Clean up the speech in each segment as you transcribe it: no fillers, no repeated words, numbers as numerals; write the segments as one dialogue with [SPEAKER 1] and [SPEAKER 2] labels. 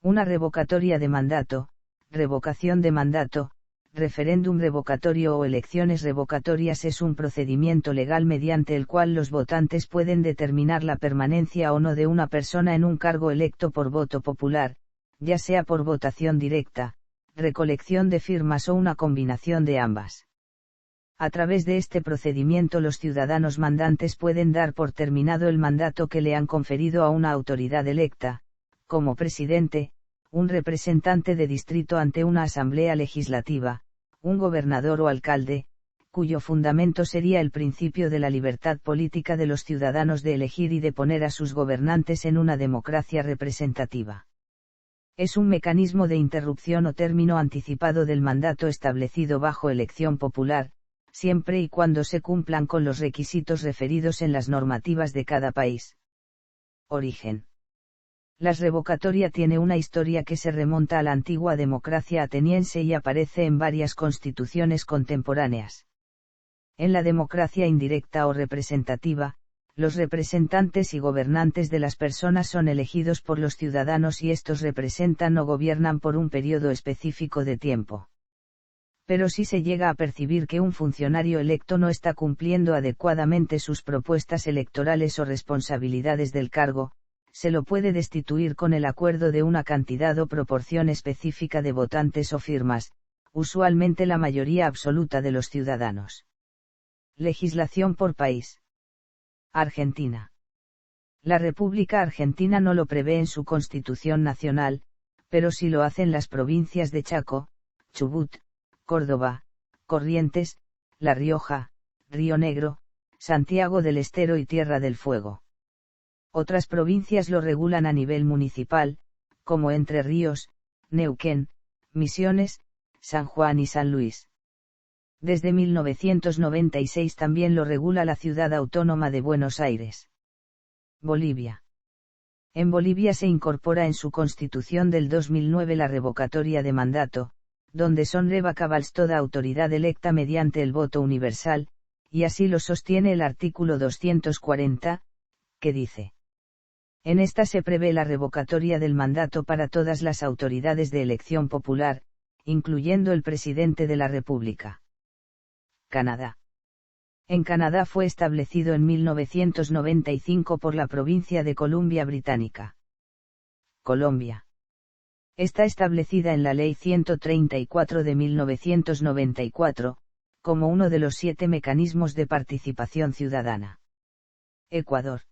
[SPEAKER 1] Una revocatoria de mandato, revocación de mandato, referéndum revocatorio o elecciones revocatorias es un procedimiento legal mediante el cual los votantes pueden determinar la permanencia o no de una persona en un cargo electo por voto popular, ya sea por votación directa, recolección de firmas o una combinación de ambas. A través de este procedimiento los ciudadanos mandantes pueden dar por terminado el mandato que le han conferido a una autoridad electa, como presidente, un representante de distrito ante una asamblea legislativa, un gobernador o alcalde, cuyo fundamento sería el principio de la libertad política de los ciudadanos de elegir y de poner a sus gobernantes en una democracia representativa. Es un mecanismo de interrupción o término anticipado del mandato establecido bajo elección popular, siempre y cuando se cumplan con los requisitos referidos en las normativas de cada país. Origen. La revocatoria tiene una historia que se remonta a la antigua democracia ateniense y aparece en varias constituciones contemporáneas. En la democracia indirecta o representativa, los representantes y gobernantes de las personas son elegidos por los ciudadanos y estos representan o gobiernan por un periodo específico de tiempo. Pero si se llega a percibir que un funcionario electo no está cumpliendo adecuadamente sus propuestas electorales o responsabilidades del cargo, se lo puede destituir con el acuerdo de una cantidad o proporción específica de votantes o firmas, usualmente la mayoría absoluta de los ciudadanos. Legislación por país. Argentina. La República Argentina no lo prevé en su Constitución Nacional, pero sí lo hacen las provincias de Chaco, Chubut, Córdoba, Corrientes, La Rioja, Río Negro, Santiago del Estero y Tierra del Fuego. Otras provincias lo regulan a nivel municipal, como Entre Ríos, Neuquén, Misiones, San Juan y San Luis. Desde 1996 también lo regula la Ciudad Autónoma de Buenos Aires. Bolivia. En Bolivia se incorpora en su Constitución del 2009 la revocatoria de mandato, donde son revocables toda autoridad electa mediante el voto universal, y así lo sostiene el artículo 240, que dice: en esta se prevé la revocatoria del mandato para todas las autoridades de elección popular, incluyendo el presidente de la República. Canadá. En Canadá fue establecido en 1995 por la provincia de Columbia Británica. Colombia. Está establecida en la Ley 134 de 1994, como uno de los 7 mecanismos de participación ciudadana. Ecuador.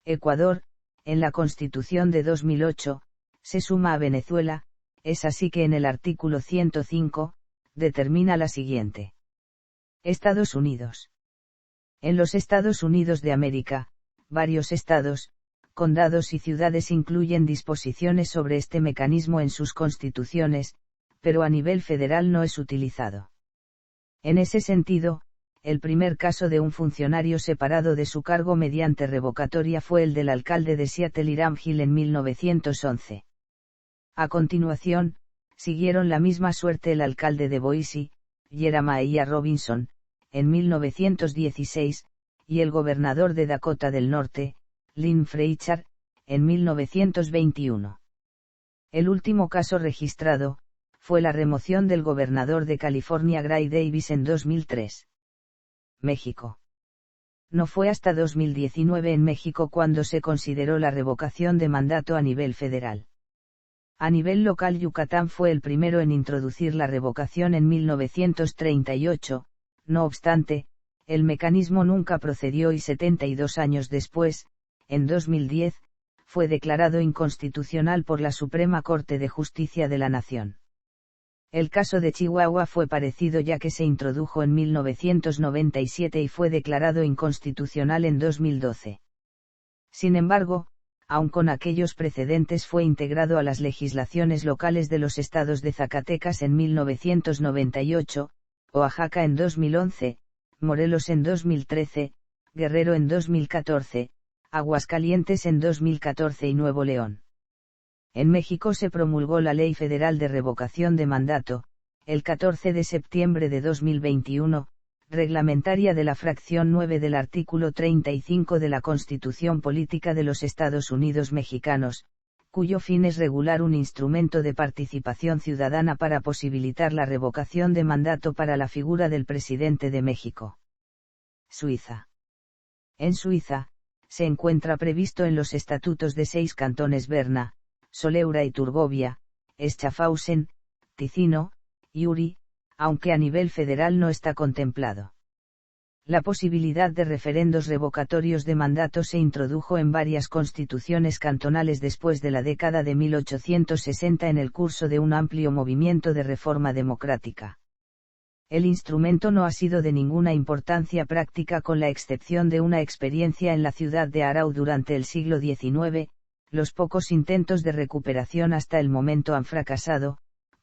[SPEAKER 1] Ecuador, en la Constitución de 2008, se suma a Venezuela, es así que en el artículo 105, determina la siguiente. Estados Unidos. En los Estados Unidos de América, varios estados, condados y ciudades incluyen disposiciones sobre este mecanismo en sus constituciones, pero a nivel federal no es utilizado. En ese sentido, el primer caso de un funcionario separado de su cargo mediante revocatoria fue el del alcalde de Seattle Hiram Hill en 1911. A continuación, siguieron la misma suerte el alcalde de Boise, Jeremiah Robinson, en 1916, y el gobernador de Dakota del Norte, Lynn Freichard, en 1921. El último caso registrado, fue la remoción del gobernador de California Gray Davis en 2003. México. No fue hasta 2019 en México cuando se consideró la revocación de mandato a nivel federal. A nivel local Yucatán fue el primero en introducir la revocación en 1938, no obstante, el mecanismo nunca procedió y 72 años después, en 2010, fue declarado inconstitucional por la Suprema Corte de Justicia de la Nación. El caso de Chihuahua fue parecido ya que se introdujo en 1997 y fue declarado inconstitucional en 2012. Sin embargo, aun con aquellos precedentes fue integrado a las legislaciones locales de los estados de Zacatecas en 1998, Oaxaca en 2011, Morelos en 2013, Guerrero en 2014, Aguascalientes en 2014 y Nuevo León. En México se promulgó la Ley Federal de Revocación de Mandato, el 14 de septiembre de 2021, reglamentaria de la fracción 9 del artículo 35 de la Constitución Política de los Estados Unidos Mexicanos, cuyo fin es regular un instrumento de participación ciudadana para posibilitar la revocación de mandato para la figura del presidente de México. Suiza. En Suiza, se encuentra previsto en los estatutos de 6 cantones Berna, Soleura y Turgovia, Schaffhausen, Ticino, y Uri, aunque a nivel federal no está contemplado. La posibilidad de referendos revocatorios de mandato se introdujo en varias constituciones cantonales después de la década de 1860 en el curso de un amplio movimiento de reforma democrática. El instrumento no ha sido de ninguna importancia práctica con la excepción de una experiencia en la ciudad de Aarau durante el siglo XIX, los pocos intentos de recuperación hasta el momento han fracasado,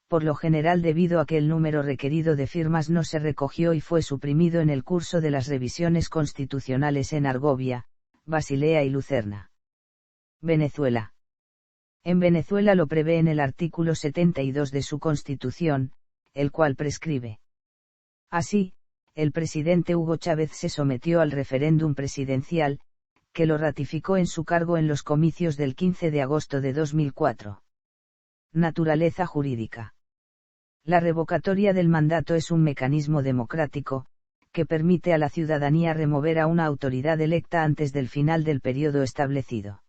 [SPEAKER 1] por lo general debido a que el número requerido de firmas no se recogió y fue suprimido en el curso de las revisiones constitucionales en Argovia, Basilea y Lucerna. Venezuela. En Venezuela lo prevé en el artículo 72 de su Constitución, el cual prescribe. Así, el presidente Hugo Chávez se sometió al referéndum presidencial, que lo ratificó en su cargo en los comicios del 15 de agosto de 2004. Naturaleza jurídica. La revocatoria del mandato es un mecanismo democrático, que permite a la ciudadanía remover a una autoridad electa antes del final del periodo establecido.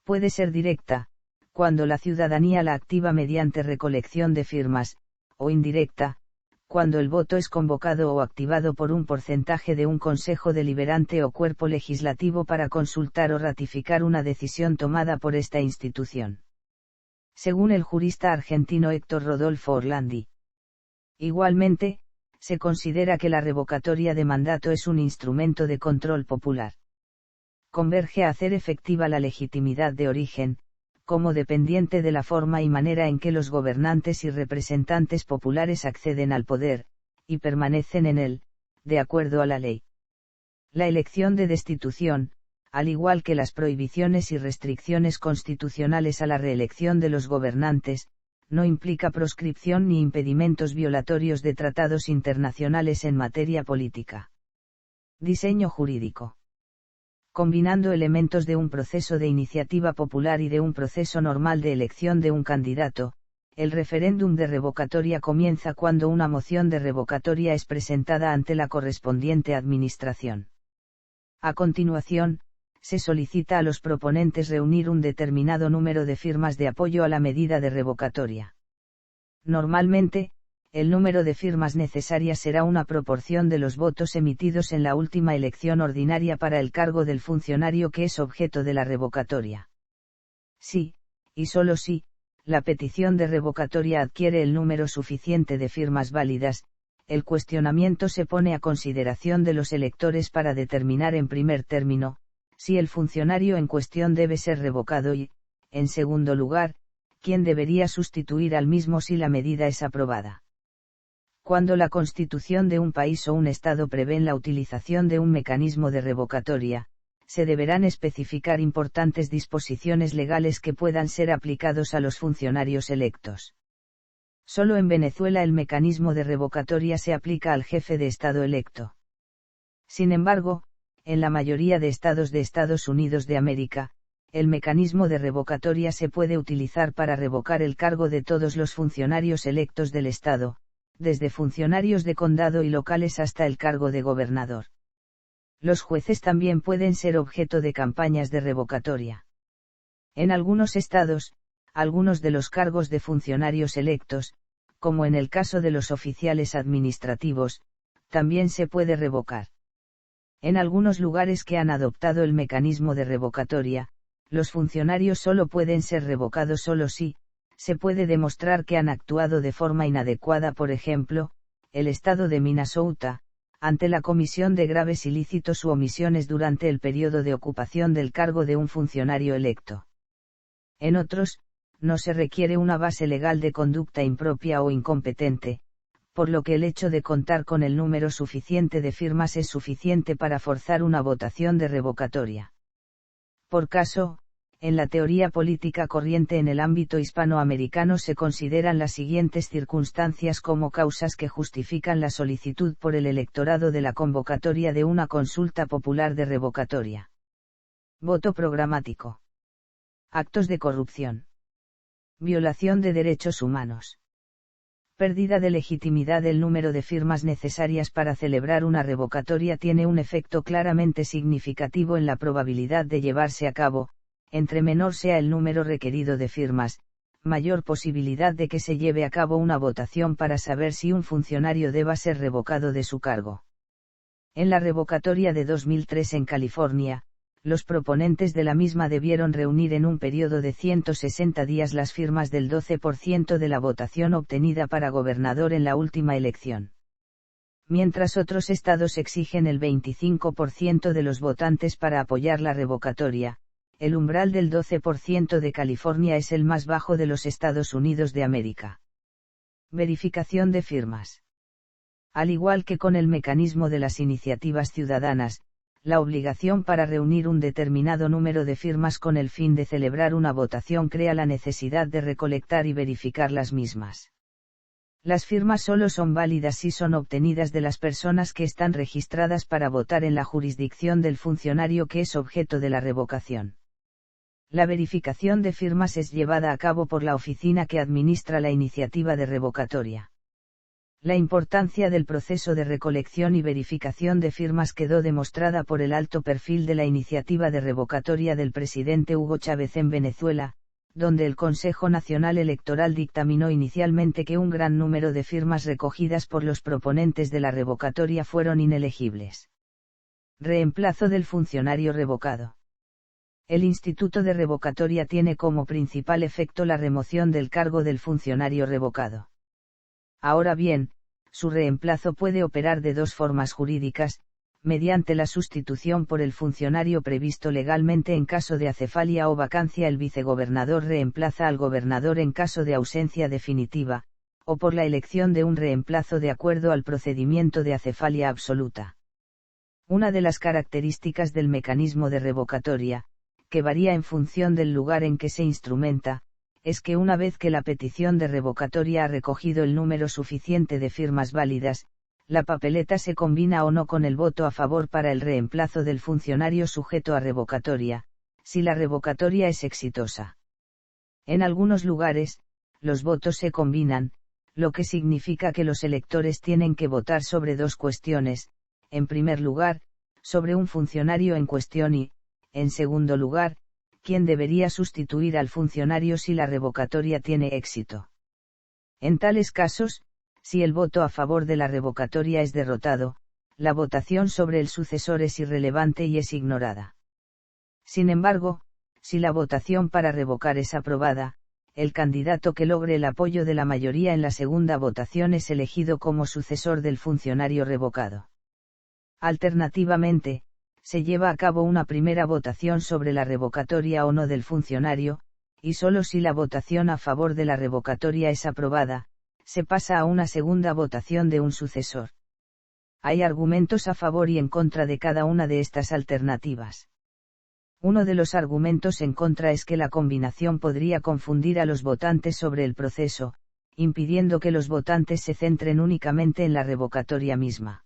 [SPEAKER 1] Puede ser directa, cuando la ciudadanía la activa mediante recolección de firmas, o indirecta, cuando el voto es convocado o activado por un porcentaje de un consejo deliberante o cuerpo legislativo para consultar o ratificar una decisión tomada por esta institución. Según el jurista argentino Héctor Rodolfo Orlandi. Igualmente, se considera que la revocatoria de mandato es un instrumento de control popular. Converge a hacer efectiva la legitimidad de origen, como dependiente de la forma y manera en que los gobernantes y representantes populares acceden al poder, y permanecen en él, de acuerdo a la ley. La elección de destitución, al igual que las prohibiciones y restricciones constitucionales a la reelección de los gobernantes, no implica proscripción ni impedimentos violatorios de tratados internacionales en materia política. Diseño jurídico. Combinando elementos de un proceso de iniciativa popular y de un proceso normal de elección de un candidato, el referéndum de revocatoria comienza cuando una moción de revocatoria es presentada ante la correspondiente administración. A continuación, se solicita a los proponentes reunir un determinado número de firmas de apoyo a la medida de revocatoria. Normalmente, el número de firmas necesarias será una proporción de los votos emitidos en la última elección ordinaria para el cargo del funcionario que es objeto de la revocatoria. Si, y solo si, la petición de revocatoria adquiere el número suficiente de firmas válidas, el cuestionamiento se pone a consideración de los electores para determinar en primer término, si el funcionario en cuestión debe ser revocado y, en segundo lugar, quién debería sustituir al mismo si la medida es aprobada. Cuando la Constitución de un país o un Estado prevén la utilización de un mecanismo de revocatoria, se deberán especificar importantes disposiciones legales que puedan ser aplicados a los funcionarios electos. Solo en Venezuela el mecanismo de revocatoria se aplica al jefe de Estado electo. Sin embargo, en la mayoría de estados de Estados Unidos de América, el mecanismo de revocatoria se puede utilizar para revocar el cargo de todos los funcionarios electos del Estado, desde funcionarios de condado y locales hasta el cargo de gobernador. Los jueces también pueden ser objeto de campañas de revocatoria. En algunos estados, algunos de los cargos de funcionarios electos, como en el caso de los oficiales administrativos, también se puede revocar. En algunos lugares que han adoptado el mecanismo de revocatoria, los funcionarios solo pueden ser revocados solo si se puede demostrar que han actuado de forma inadecuada, por ejemplo, el estado de Minnesota, ante la comisión de graves ilícitos u omisiones durante el periodo de ocupación del cargo de un funcionario electo. En otros, no se requiere una base legal de conducta impropia o incompetente, por lo que el hecho de contar con el número suficiente de firmas es suficiente para forzar una votación de revocatoria. Por caso, en la teoría política corriente en el ámbito hispanoamericano se consideran las siguientes circunstancias como causas que justifican la solicitud por el electorado de la convocatoria de una consulta popular de revocatoria. Voto programático. Actos de corrupción. Violación de derechos humanos. Pérdida de legitimidad. El número de firmas necesarias para celebrar una revocatoria tiene un efecto claramente significativo en la probabilidad de llevarse a cabo. Entre menor sea el número requerido de firmas, mayor posibilidad de que se lleve a cabo una votación para saber si un funcionario deba ser revocado de su cargo. En la revocatoria de 2003 en California, los proponentes de la misma debieron reunir en un periodo de 160 días las firmas del 12% de la votación obtenida para gobernador en la última elección. Mientras otros estados exigen el 25% de los votantes para apoyar la revocatoria, el umbral del 12% de California es el más bajo de los Estados Unidos de América. Verificación de firmas. Al igual que con el mecanismo de las iniciativas ciudadanas, la obligación para reunir un determinado número de firmas con el fin de celebrar una votación crea la necesidad de recolectar y verificar las mismas. Las firmas solo son válidas si son obtenidas de las personas que están registradas para votar en la jurisdicción del funcionario que es objeto de la revocación. La verificación de firmas es llevada a cabo por la oficina que administra la iniciativa de revocatoria. La importancia del proceso de recolección y verificación de firmas quedó demostrada por el alto perfil de la iniciativa de revocatoria del presidente Hugo Chávez en Venezuela, donde el Consejo Nacional Electoral dictaminó inicialmente que un gran número de firmas recogidas por los proponentes de la revocatoria fueron inelegibles. Reemplazo del funcionario revocado. El Instituto de Revocatoria tiene como principal efecto la remoción del cargo del funcionario revocado. Ahora bien, su reemplazo puede operar de dos formas jurídicas, mediante la sustitución por el funcionario previsto legalmente en caso de acefalia o vacancia. El vicegobernador reemplaza al gobernador en caso de ausencia definitiva, o por la elección de un reemplazo de acuerdo al procedimiento de acefalia absoluta. Una de las características del mecanismo de revocatoria, que varía en función del lugar en que se instrumenta, es que una vez que la petición de revocatoria ha recogido el número suficiente de firmas válidas, la papeleta se combina o no con el voto a favor para el reemplazo del funcionario sujeto a revocatoria, si la revocatoria es exitosa. En algunos lugares, los votos se combinan, lo que significa que los electores tienen que votar sobre dos cuestiones: en primer lugar, sobre un funcionario en cuestión y, en segundo lugar, quién debería sustituir al funcionario si la revocatoria tiene éxito. En tales casos, si el voto a favor de la revocatoria es derrotado, la votación sobre el sucesor es irrelevante y es ignorada. Sin embargo, si la votación para revocar es aprobada, el candidato que logre el apoyo de la mayoría en la segunda votación es elegido como sucesor del funcionario revocado. Alternativamente, se lleva a cabo una primera votación sobre la revocatoria o no del funcionario, y solo si la votación a favor de la revocatoria es aprobada, se pasa a una segunda votación de un sucesor. Hay argumentos a favor y en contra de cada una de estas alternativas. Uno de los argumentos en contra es que la combinación podría confundir a los votantes sobre el proceso, impidiendo que los votantes se centren únicamente en la revocatoria misma.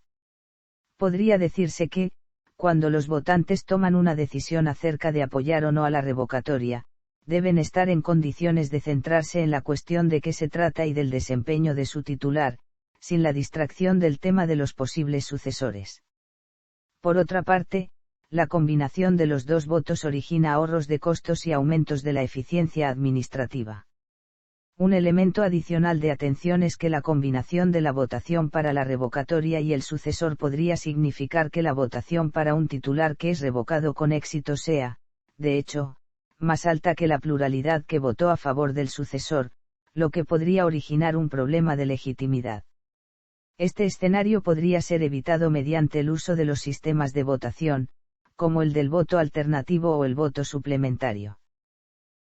[SPEAKER 1] Podría decirse que, cuando los votantes toman una decisión acerca de apoyar o no a la revocatoria, deben estar en condiciones de centrarse en la cuestión de qué se trata y del desempeño de su titular, sin la distracción del tema de los posibles sucesores. Por otra parte, la combinación de los dos votos origina ahorros de costos y aumentos de la eficiencia administrativa. Un elemento adicional de atención es que la combinación de la votación para la revocatoria y el sucesor podría significar que la votación para un titular que es revocado con éxito sea, de hecho, más alta que la pluralidad que votó a favor del sucesor, lo que podría originar un problema de legitimidad. Este escenario podría ser evitado mediante el uso de los sistemas de votación, como el del voto alternativo o el voto suplementario.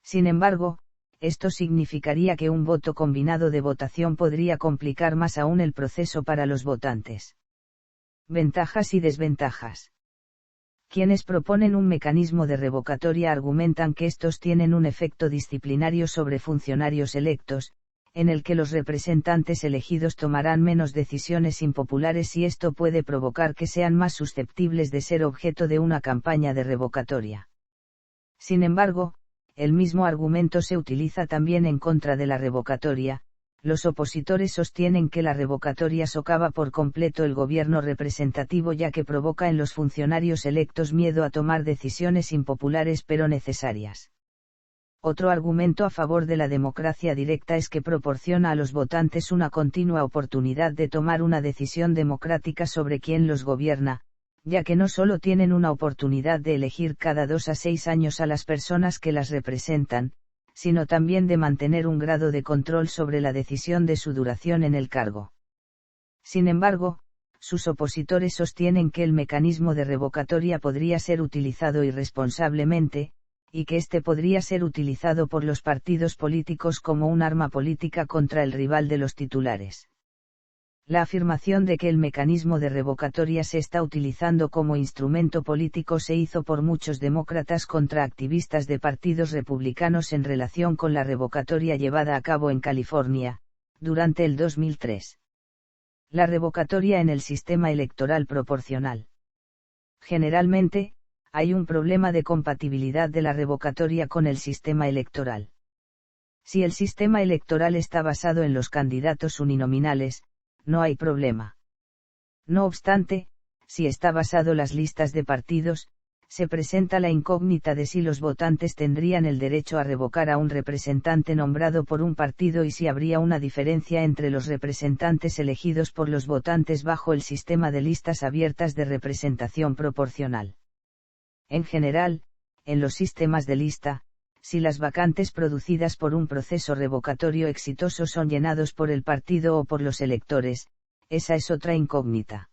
[SPEAKER 1] Sin embargo, esto significaría que un voto combinado de votación podría complicar más aún el proceso para los votantes. Ventajas y desventajas. Quienes proponen un mecanismo de revocatoria argumentan que estos tienen un efecto disciplinario sobre funcionarios electos, en el que los representantes elegidos tomarán menos decisiones impopulares y esto puede provocar que sean más susceptibles de ser objeto de una campaña de revocatoria. Sin embargo, el mismo argumento se utiliza también en contra de la revocatoria. Los opositores sostienen que la revocatoria socava por completo el gobierno representativo, ya que provoca en los funcionarios electos miedo a tomar decisiones impopulares pero necesarias. Otro argumento a favor de la democracia directa es que proporciona a los votantes una continua oportunidad de tomar una decisión democrática sobre quién los gobierna, ya que no solo tienen una oportunidad de elegir cada 2 a 6 años a las personas que las representan, sino también de mantener un grado de control sobre la decisión de su duración en el cargo. Sin embargo, sus opositores sostienen que el mecanismo de revocatoria podría ser utilizado irresponsablemente, y que este podría ser utilizado por los partidos políticos como un arma política contra el rival de los titulares. La afirmación de que el mecanismo de revocatoria se está utilizando como instrumento político se hizo por muchos demócratas contra activistas de partidos republicanos en relación con la revocatoria llevada a cabo en California, durante el 2003. La revocatoria en el sistema electoral proporcional. Generalmente, hay un problema de compatibilidad de la revocatoria con el sistema electoral. Si el sistema electoral está basado en los candidatos uninominales, no hay problema. No obstante, si está basado en las listas de partidos, se presenta la incógnita de si los votantes tendrían el derecho a revocar a un representante nombrado por un partido y si habría una diferencia entre los representantes elegidos por los votantes bajo el sistema de listas abiertas de representación proporcional. En general, en los sistemas de lista, si las vacantes producidas por un proceso revocatorio exitoso son llenados por el partido o por los electores, esa es otra incógnita.